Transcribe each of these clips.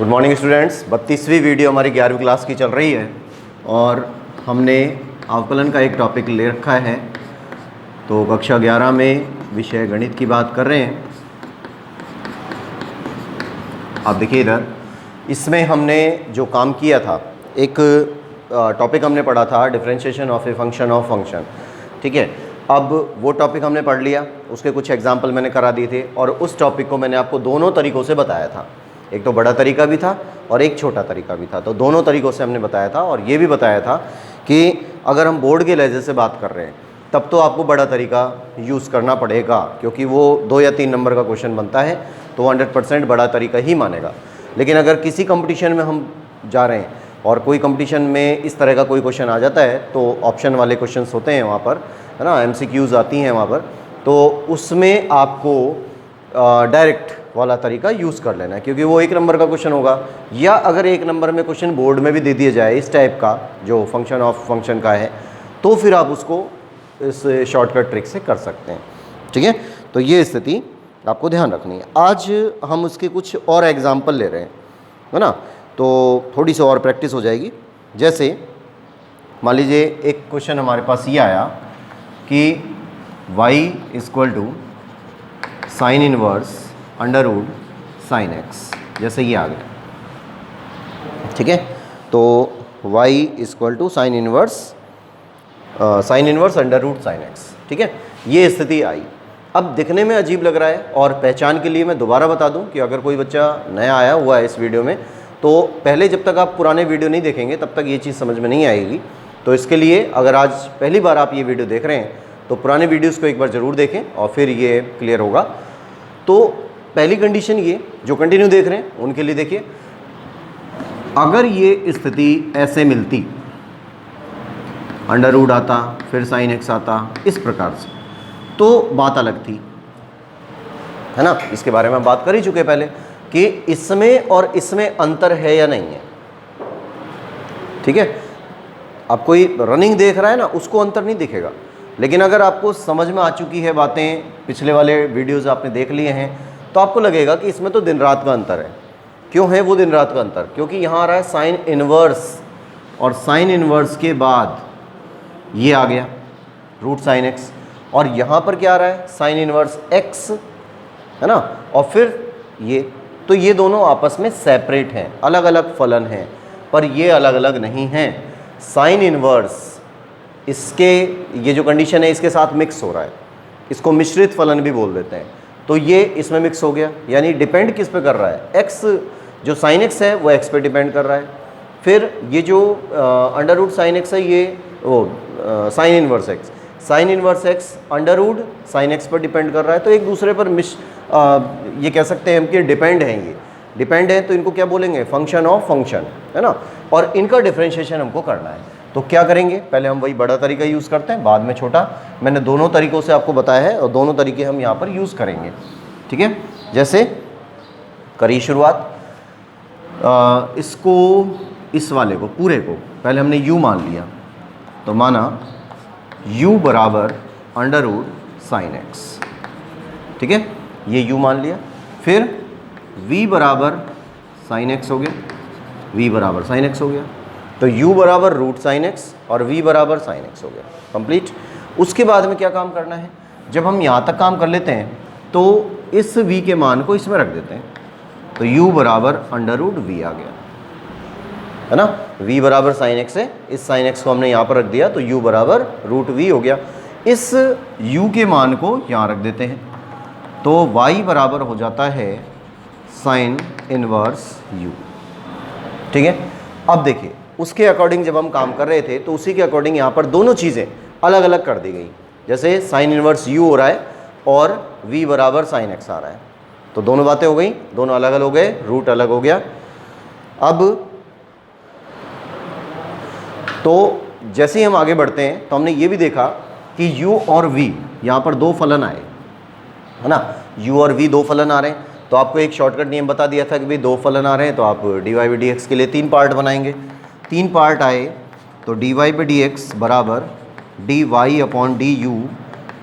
Good morning students. 32वीं video हमारी 11वीं क्लास की चल रही है और हमने अवकलन का एक टॉपिक ले रखा है। तो कक्षा 11 में विषय गणित की बात कर रहे हैं। आप देखिए इधर, इसमें हमने जो काम किया था, एक टॉपिक हमने पढ़ा था differentiation of a function of function. ठीक है, अब वो टॉपिक हमने पढ़ लिया, उसके कुछ एग्जाम्पल मैंने करा दिए थे और उस टॉपिक को मैंने आपको दोनों तरीक़ों से बताया था। एक तो बड़ा तरीका भी था और एक छोटा तरीका भी था। तो दोनों तरीक़ों से हमने बताया था और ये भी बताया था कि अगर हम बोर्ड के लहजे से बात कर रहे हैं तब तो आपको बड़ा तरीका यूज़ करना पड़ेगा, क्योंकि वो 2 या 3 नंबर का क्वेश्चन बनता है तो 100% बड़ा तरीका ही मानेगा। लेकिन अगर किसी कंपटीशन में हम जा रहे हैं और कोई कंपटीशन में इस तरह का कोई क्वेश्चन आ जाता है तो ऑप्शन वाले क्वेश्चंस होते हैं वहाँ पर, है ना, MCQs आती हैं वहाँ पर, तो उसमें आपको डायरेक्ट वाला तरीका यूज़ कर लेना है, क्योंकि वो 1 नंबर का क्वेश्चन होगा। या अगर 1 नंबर में क्वेश्चन बोर्ड में भी दे दिया जाए इस टाइप का जो फंक्शन ऑफ फंक्शन का है, तो फिर आप उसको इस शॉर्टकट ट्रिक से कर सकते हैं। ठीक है, तो ये स्थिति आपको ध्यान रखनी है। आज हम उसके कुछ और एग्जाम्पल ले रहे हैं, है ना, तो थोड़ी सी और प्रैक्टिस हो जाएगी। जैसे मान लीजिए एक क्वेश्चन हमारे पास ये आया कि y = sine inverse under root sine x, जैसे ये आ गया। ठीक है, तो y = sine inverse under root sine x. ठीक है, ये स्थिति आई। अब दिखने में अजीब लग रहा है और पहचान के लिए मैं दोबारा बता दूं कि अगर कोई बच्चा नया आया हुआ है इस वीडियो में, तो पहले जब तक आप पुराने वीडियो नहीं देखेंगे तब तक ये चीज़ समझ में नहीं आएगी। तो इसके लिए अगर आज पहली बार आप ये वीडियो देख रहे हैं तो पुराने वीडियोज़ को एक बार ज़रूर देखें और फिर ये क्लियर होगा। तो पहली कंडीशन ये, जो कंटिन्यू देख रहे हैं उनके लिए देखिए, अगर ये स्थिति ऐसे मिलती, अंडर रूट आता फिर साइन एक्स आता इस प्रकार से, तो बात अलग थी, है ना। इसके बारे में हम बात कर ही चुके पहले कि इसमें और इसमें अंतर है या नहीं है। ठीक है, अब कोई रनिंग देख रहा है ना, उसको अंतर नहीं दिखेगा, लेकिन अगर आपको समझ में आ चुकी है बातें, पिछले वाले वीडियोज़ आपने देख लिए हैं, तो आपको लगेगा कि इसमें तो दिन रात का अंतर है। क्यों है वो दिन रात का अंतर? क्योंकि यहाँ आ रहा है साइन इनवर्स और साइन इनवर्स के बाद ये आ गया रूट साइन एक्स, और यहाँ पर क्या आ रहा है साइन इनवर्स एक्स, है ना, और फिर ये, तो ये दोनों आपस में सेपरेट हैं, अलग अलग फलन हैं, पर ये अलग अलग नहीं हैं। साइन इनवर्स इसके, ये जो कंडीशन है इसके साथ मिक्स हो रहा है, इसको मिश्रित फलन भी बोल देते हैं। तो ये इसमें मिक्स हो गया, यानी डिपेंड किस पे कर रहा है, एक्स, जो साइन एक्स है वो एक्स पे डिपेंड कर रहा है। फिर ये जो अंडर रूट साइन एक्स है, ये वो sine inverse x, sine inverse x under root sine x पर डिपेंड कर रहा है। तो एक दूसरे पर ये कह सकते हैं हम कि डिपेंड हैं, ये डिपेंड है, तो इनको क्या बोलेंगे, फंक्शन ऑफ फंक्शन, है ना। और इनका डिफरेंशिएशन हमको करना है, तो क्या करेंगे, पहले हम वही बड़ा तरीका यूज़ करते हैं, बाद में छोटा। मैंने दोनों तरीक़ों से आपको बताया है और दोनों तरीके हम यहाँ पर यूज़ करेंगे। ठीक है, जैसे करिए शुरुआत, इसको, इस वाले को, पूरे को पहले हमने u मान लिया, तो माना u बराबर अंडर रूट साइन एक्स। ठीक है, ये u मान लिया। फिर v बराबर साइन एक्स हो गया, v बराबर साइन एक्स हो गया, तो u बराबर रूट साइन एक्स और v बराबर साइन एक्स हो गया, कंप्लीट। उसके बाद में क्या काम करना है, जब हम यहाँ तक काम कर लेते हैं तो इस v के मान को इसमें रख देते हैं, तो u बराबर अंडर रूट v आ गया, है ना। v बराबर साइन एक्स है, इस साइन एक्स को हमने यहाँ पर रख दिया, तो u बराबर रूट v हो गया। इस u के मान को यहाँ रख देते हैं, तो y बराबर हो जाता है साइन इनवर्स u। ठीक है, अब देखिए उसके अकॉर्डिंग जब हम काम कर रहे थे तो उसी के अकॉर्डिंग यहाँ पर दोनों चीज़ें अलग अलग कर दी गई। जैसे साइन इनवर्स u हो रहा है और v बराबर साइन एक्स आ रहा है, तो दोनों बातें हो गई, दोनों अलग अलग हो गए, रूट अलग हो गया। अब तो जैसे ही हम आगे बढ़ते हैं तो हमने ये भी देखा कि u और v यहाँ पर 2 फलन आए, है ना, u और v 2 फलन आ रहे हैं। तो आपको एक शॉर्टकट नियम बता दिया था कि भाई 2 फलन आ रहे हैं तो आप dy/dx के लिए 3 पार्ट बनाएंगे। 3 पार्ट आए तो dy/dx बराबर dy/du,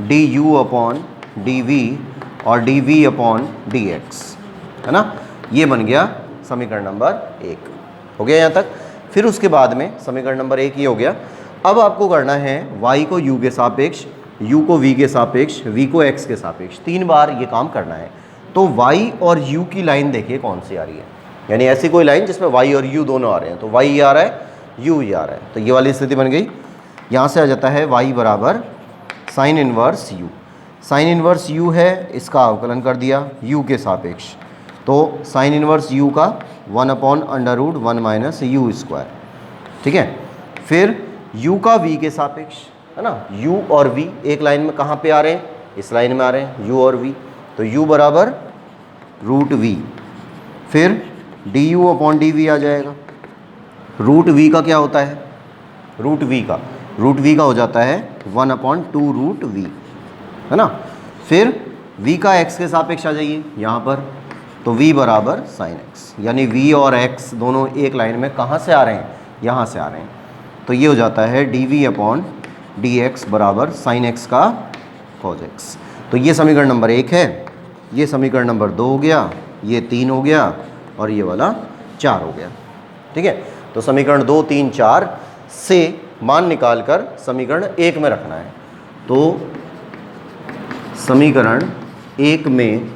du/dv और dv/dx, है ना। ये बन गया समीकरण नंबर 1 हो गया यहाँ तक। फिर उसके बाद में समीकरण नंबर 1 ये हो गया। अब आपको करना है y को u के सापेक्ष, u को v के सापेक्ष, v को x के सापेक्ष, 3 बार ये काम करना है। तो y और u की लाइन देखिए कौन सी आ रही है, यानी ऐसी कोई लाइन जिसमें y और u दोनों आ रहे हैं। तो y ये आ रहा है, u ये आ रहा है, तो ये वाली स्थिति बन गई। यहाँ से आ जाता है y बराबर sine inverse u। Sine inverse u है, इसका अवकलन कर दिया u के सापेक्ष, तो साइन इनवर्स u का 1/√1 माइनस u स्क्वायर, ठीक है। फिर u का v के सापेक्ष, है ना, u और v एक लाइन में कहाँ पे आ रहे हैं, इस लाइन में आ रहे हैं u और v, तो u बराबर √v। फिर du/dv आ जाएगा। √v का क्या होता है, √v का हो जाता है 1/2√v, है ना। फिर v का x के सापेक्ष आ जाइए यहाँ पर, तो v बराबर साइन x, यानी v और x दोनों एक लाइन में कहाँ से आ रहे हैं, यहाँ से आ रहे हैं। तो ये हो जाता है dv/dx बराबर साइन x का cos x। तो ये समीकरण नंबर 1 है, ये समीकरण नंबर 2 हो गया, ये 3 हो गया और ये वाला 4 हो गया, ठीक है। तो समीकरण 2, 3, 4 से मान निकाल कर समीकरण 1 में रखना है। तो समीकरण 1 में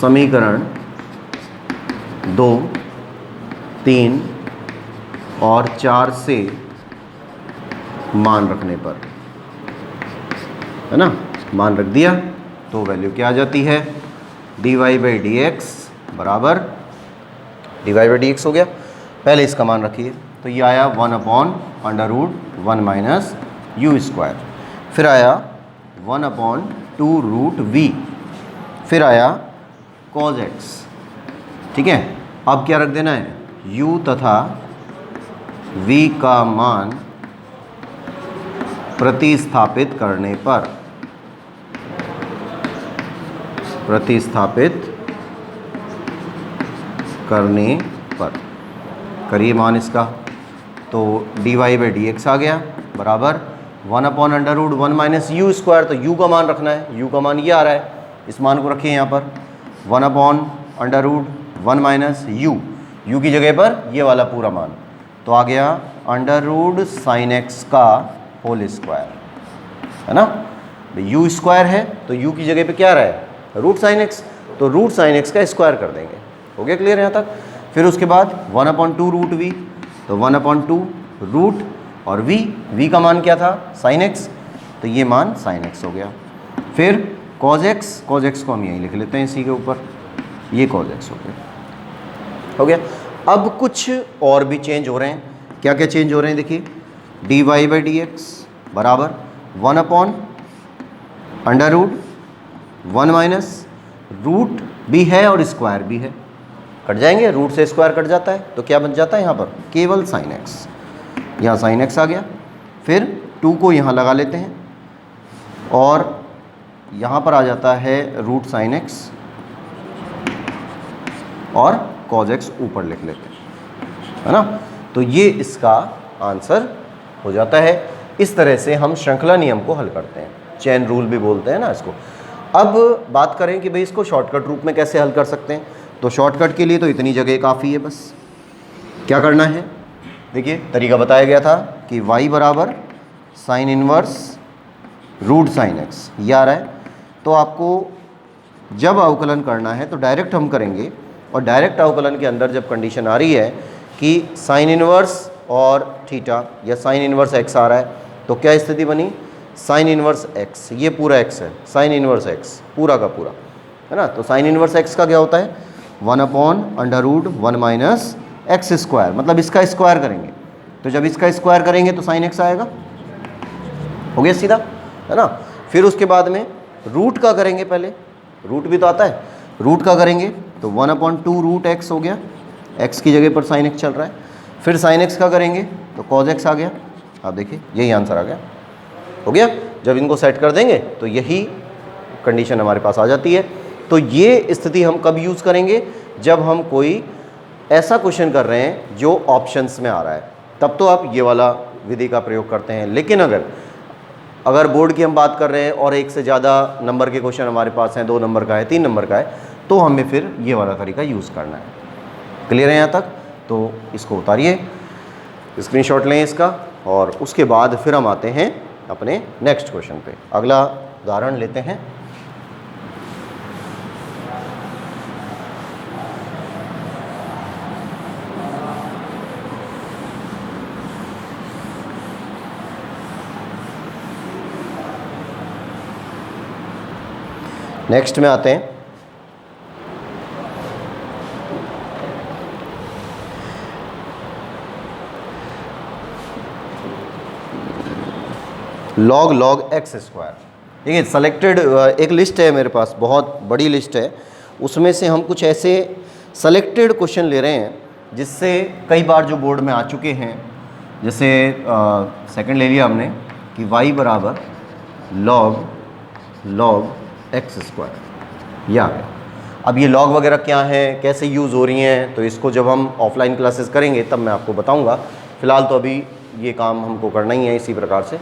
समीकरण 2, 3 और 4 से मान रखने पर, है ना, मान रख दिया तो वैल्यू क्या आ जाती है, dy/dx बराबर dy/dx हो गया। पहले इसका मान रखिए, तो ये आया 1/√1 माइनस u स्क्वायर, फिर आया 1/2√v, फिर आया cos x, ठीक है। अब क्या रख देना है, u तथा v का मान प्रतिस्थापित करने पर, करिए मान इसका, तो dy/dx आ गया बराबर 1/√1 माइनस u स्क्वायर, तो u का मान रखना है, u का मान ये आ रहा है, इस मान को रखिए यहाँ पर 1/√1 माइनस u की जगह पर ये वाला पूरा मान, तो आ गया √sin x का होल स्क्वायर, है ना। u स्क्वायर है तो u की जगह पे क्या रहा है, √sin x, तो √sin x का स्क्वायर कर देंगे। हो गया क्लियर यहाँ तक। फिर उसके बाद 1/2√v, तो 1/2 रूट और v का मान क्या था, sin x, तो ये मान sin x हो गया। फिर cos x को हम यहीं लिख लेते हैं इसी के ऊपर, ये cos x हो गया। अब कुछ और भी चेंज हो रहे हैं, क्या क्या चेंज हो रहे हैं देखिए, dy/dx बराबर 1/√1 माइनस रूट भी है और स्क्वायर भी है, कट जाएंगे, रूट से स्क्वायर कट जाता है, तो क्या बन जाता है यहाँ पर, केवल sin x, यहाँ sin x आ गया। फिर 2 को यहाँ लगा लेते हैं और यहाँ पर आ जाता है √sin x और cos x ऊपर लिख लेते हैं, है ना। तो ये इसका आंसर हो जाता है। इस तरह से हम श्रृंखला नियम को हल करते हैं, चेन रूल भी बोलते हैं ना इसको। अब बात करें कि भाई इसको शॉर्टकट रूप में कैसे हल कर सकते हैं, तो शॉर्टकट के लिए तो इतनी जगह काफ़ी है, बस क्या करना है, देखिए तरीका बताया गया था कि y बराबर साइन इनवर्स √sin x, ये आ रहा है। तो आपको जब अवकलन करना है तो डायरेक्ट हम करेंगे, और डायरेक्ट अवकलन के अंदर जब कंडीशन आ रही है कि साइन इनवर्स और थीटा या साइन इनवर्स x आ रहा है, तो क्या स्थिति बनी, साइन इनवर्स x, ये पूरा x है, साइन इनवर्स x पूरा का पूरा, है ना। तो साइन इनवर्स x का क्या होता है, 1/√1 माइनस एक्स स्क्वायर, मतलब इसका स्क्वायर करेंगे, तो जब इसका स्क्वायर करेंगे तो साइन x आएगा, हो गया सीधा, है ना। फिर उसके बाद में रूट का करेंगे, पहले रूट भी तो आता है, रूट का करेंगे तो 1/2√x हो गया, x की जगह पर साइन x चल रहा है। फिर साइन x का करेंगे तो cos x आ गया, आप देखिए यही आंसर आ गया, हो गया। जब इनको सेट कर देंगे तो यही कंडीशन हमारे पास आ जाती है। तो ये स्थिति हम कब यूज़ करेंगे, जब हम कोई ऐसा क्वेश्चन कर रहे हैं जो ऑप्शंस में आ रहा है, तब तो आप ये वाला विधि का प्रयोग करते हैं। लेकिन अगर बोर्ड की हम बात कर रहे हैं और एक से ज़्यादा नंबर के क्वेश्चन हमारे पास हैं, 2 नंबर का है, 3 नंबर का है, तो हमें फिर ये वाला तरीका यूज़ करना है। क्लियर है यहाँ तक? तो इसको उतारिए, स्क्रीनशॉट लें इसका, और उसके बाद फिर हम आते हैं अपने नेक्स्ट क्वेश्चन पे। अगला उदाहरण लेते हैं। नेक्स्ट में आते हैं। log x square. देखिए सेलेक्टेड एक लिस्ट है मेरे पास, बहुत बड़ी लिस्ट है, उसमें से हम कुछ ऐसे सेलेक्टेड क्वेश्चन ले रहे हैं जिससे कई बार जो बोर्ड में आ चुके हैं। जैसे सेकंड ले लिया हमने कि y बराबर log x स्क्वायर, यह आ गया। अब ये log वगैरह क्या है, कैसे यूज़ हो रही हैं, तो इसको जब हम ऑफलाइन क्लासेस करेंगे तब मैं आपको बताऊंगा। फ़िलहाल तो अभी ये काम हमको करना ही है इसी प्रकार से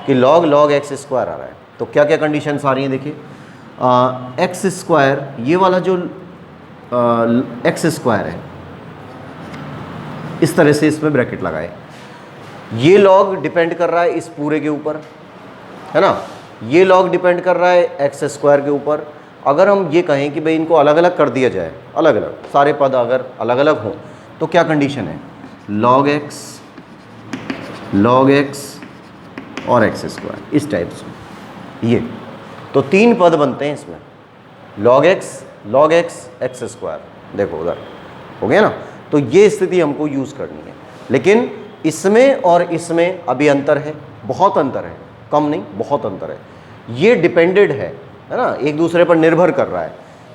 कि log x स्क्वायर आ रहा है। तो क्या क्या कंडीशंस आ रही हैं देखिए। x स्क्वायर, ये वाला जो x स्क्वायर है, इस तरह से इसमें ब्रैकेट लगाए। ये log डिपेंड कर रहा है इस पूरे के ऊपर, है ना। ये log डिपेंड कर रहा है x स्क्वायर के ऊपर। अगर हम ये कहें कि भाई इनको अलग अलग कर दिया जाए, अलग अलग सारे पद अगर अलग अलग हों, तो क्या कंडीशन है, log x और x स्क्वायर, इस टाइप से। ये तो तीन पद बनते हैं इसमें, log x x स्क्वायर। देखो उधर हो गया ना। तो ये स्थिति हमको यूज़ करनी है, लेकिन इसमें और इसमें अभी अंतर है, बहुत अंतर है, कम नहीं बहुत अंतर है। ये डिपेंडेड है ना, एक दूसरे पर निर्भर कर रहा है।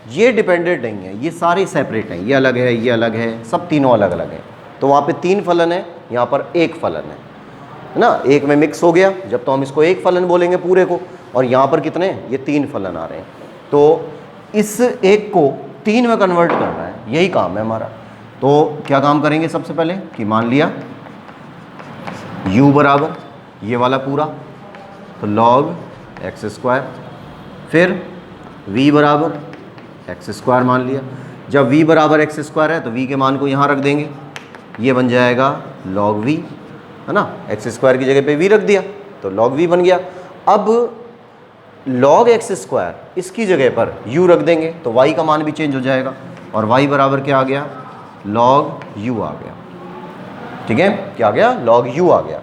ये डिपेंडेड नहीं है, ये सारे सेपरेट हैं, ये अलग है, ये अलग है, सब तीनों अलग अलग हैं। तो वहाँ पे तीन फलन है, यहाँ पर एक फलन है ना। एक में मिक्स हो गया जब, तो हम इसको एक फलन बोलेंगे पूरे को। और यहाँ पर कितने, ये तीन फलन आ रहे हैं। तो इस एक को तीन में कन्वर्ट करना है, यही काम है हमारा। तो क्या काम करेंगे सबसे पहले कि मान लिया u बराबर ये वाला पूरा, तो log x स्क्वायर, फिर v बराबर x स्क्वायर मान लिया। जब v बराबर x स्क्वायर है तो v के मान को यहाँ रख देंगे, ये बन जाएगा log v, है ना। x स्क्वायर की जगह पे v रख दिया तो log v बन गया। अब log x स्क्वायर इसकी जगह पर u रख देंगे तो y का मान भी चेंज हो जाएगा, और y बराबर क्या आ गया, log u आ गया। ठीक है, क्या आ गया, log u आ गया।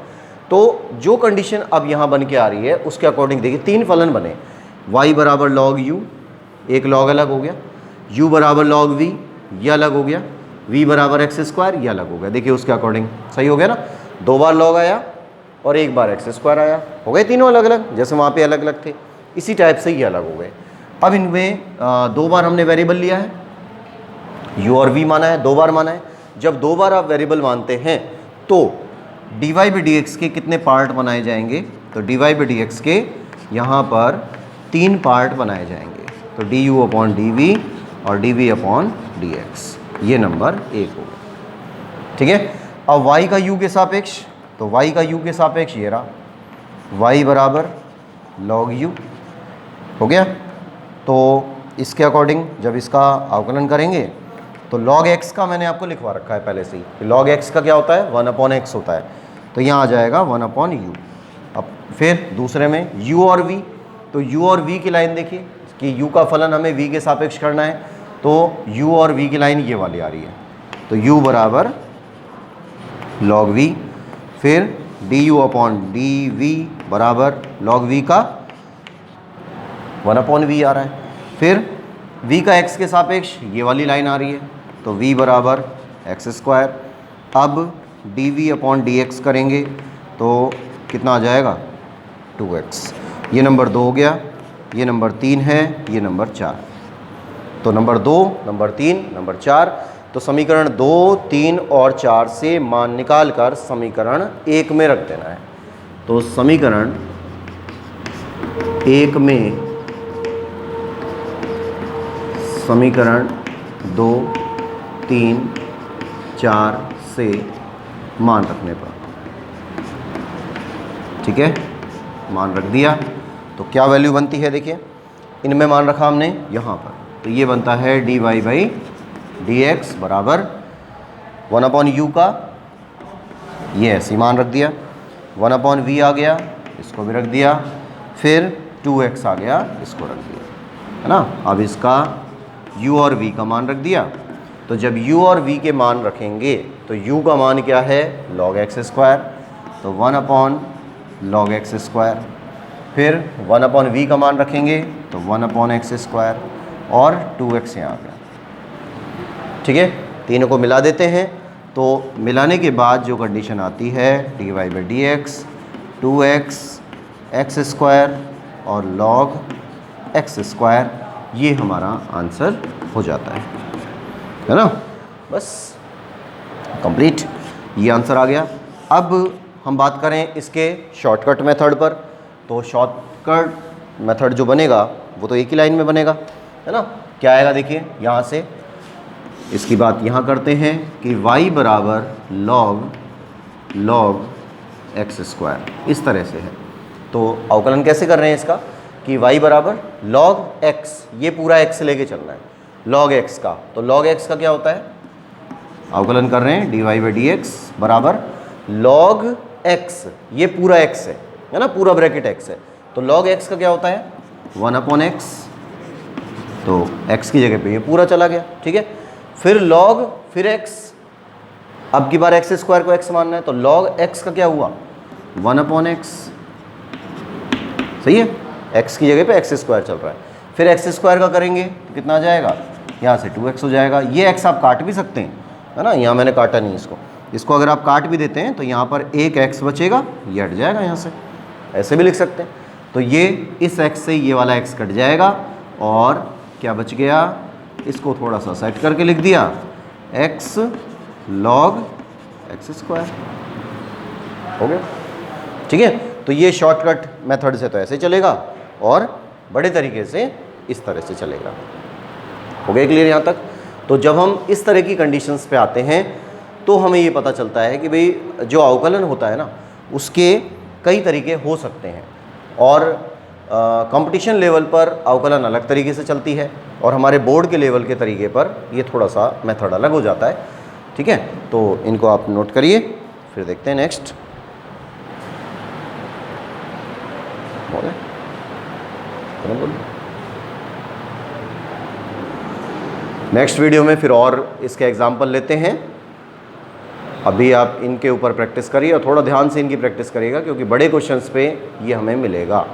तो जो कंडीशन अब यहाँ बन के आ रही है उसके अकॉर्डिंग देखिए, तीन फलन बने, y बराबर log u, एक log अलग हो गया, u बराबर log v, ये अलग हो गया, v बराबर x स्क्वायर, ये अलग हो गया। देखिए उसके अकॉर्डिंग सही हो गया ना, दो बार log आया और एक बार x स्क्वायर आया, हो गए तीनों अलग अलग, जैसे वहाँ पे अलग अलग थे इसी टाइप से ये अलग हो गए। अब इनमें दो बार हमने वेरिएबल लिया है, u और v माना है, दो बार माना है। जब दो बार आप वेरिएबल मानते हैं तो dy बाई dx के कितने पार्ट बनाए जाएंगे, तो dy बाई dx के यहाँ पर तीन पार्ट बनाए जाएंगे, तो du अपॉन dv और dv अपॉन dx, ये नंबर एक होगा। ठीक है, अब y का u के सापेक्ष, तो y का u के सापेक्ष ये रहा, y बराबर log u हो गया। तो इसके अकॉर्डिंग जब इसका अवकलन करेंगे तो log x का मैंने आपको लिखवा रखा है पहले से ही, log x का क्या होता है, 1/x होता है, तो यहाँ आ जाएगा 1/u। अब फिर दूसरे में u और v, तो u और v की लाइन देखिए कि u का फलन हमें v के सापेक्ष करना है, तो u और v की लाइन ये वाली आ रही है, तो u बराबर log v, फिर du अपॉन dv बराबर log v का 1/v आ रहा है, फिर v का x के सापेक्ष ये वाली लाइन आ रही है, तो v बराबर x स्क्वायर। अब dv अपॉन dx करेंगे तो कितना आ जाएगा, 2x। ये नंबर 2 हो गया, ये नंबर 3 है, ये नंबर 4। तो नंबर 2, नंबर 3, नंबर 4, तो समीकरण 2, 3 और 4 से मान निकाल कर समीकरण 1 में रख देना है। तो समीकरण 1 में समीकरण 2, 3, 4 से मान रखने पर, ठीक है, मान रख दिया तो क्या वैल्यू बनती है, देखिए इनमें मान रखा हमने यहाँ पर, तो ये बनता है dy बाई dx बराबर 1/u का ये ऐसे ही मान रख दिया, 1/v आ गया, इसको भी रख दिया, फिर 2x आ गया, इसको रख दिया, है ना। अब इसका u और v का मान रख दिया। तो जब u और v के मान रखेंगे तो u का मान क्या है, log x², तो 1/log x²। फिर 1/v का मान रखेंगे तो 1/x² और 2x यहाँ आ गया। ठीक है, तीनों को मिला देते हैं। तो मिलाने के बाद जो कंडीशन आती है dy/dx 2x x² और log x², ये हमारा आंसर हो जाता है ना। बस कंप्लीट, ये आंसर आ गया। अब हम बात करें इसके शॉर्टकट मेथड पर। तो शॉर्टकट मेथड जो बनेगा वो तो एक ही लाइन में बनेगा, है ना। क्या आएगा देखिए, यहाँ से इसकी बात यहाँ करते हैं कि y बराबर log x², इस तरह से है। तो अवकलन कैसे कर रहे हैं इसका कि y बराबर log x, ये पूरा x लेके चलना है log x का। तो log x का क्या होता है, अवकलन कर रहे हैं dy/dx बराबर log x, ये पूरा x है ना, पूरा ब्रैकेट x है। तो log x का क्या होता है 1/x, तो x की जगह पे ये पूरा चला गया, ठीक है। फिर log, फिर x, अब की बार x² को x मानना है, तो log x का क्या हुआ 1/x, सही है, x की जगह पे x² चल रहा है। फिर x² का करेंगे तो कितना आ जाएगा, यहाँ से 2x हो जाएगा। ये x आप काट भी सकते हैं, है ना, यहाँ मैंने काटा नहीं इसको अगर आप काट भी देते हैं तो यहाँ पर एक x बचेगा, ये हट जाएगा यहाँ से, ऐसे भी लिख सकते हैं। तो ये इस x से ये वाला x कट जाएगा और क्या बच गया, इसको थोड़ा सा सेट करके लिख दिया x log x², हो गया, ठीक है। तो ये शॉर्टकट मेथड से तो ऐसे चलेगा और बड़े तरीके से इस तरह से चलेगा। हो गया क्लियर यहाँ तक। तो जब हम इस तरह की कंडीशंस पे आते हैं तो हमें ये पता चलता है कि भाई जो अवकलन होता है ना, उसके कई तरीके हो सकते हैं और कंपटीशन लेवल पर अवकलन अलग तरीके से चलती है और हमारे बोर्ड के लेवल के तरीके पर ये थोड़ा सा मेथड अलग हो जाता है, ठीक है। तो इनको आप नोट करिए, फिर देखते हैं नेक्स्ट। नेक्स्ट वीडियो में फिर और इसके एग्जाम्पल लेते हैं। अभी आप इनके ऊपर प्रैक्टिस करिए और थोड़ा ध्यान से इनकी प्रैक्टिस करिएगा क्योंकि बड़े क्वेश्चंस पे ये हमें मिलेगा।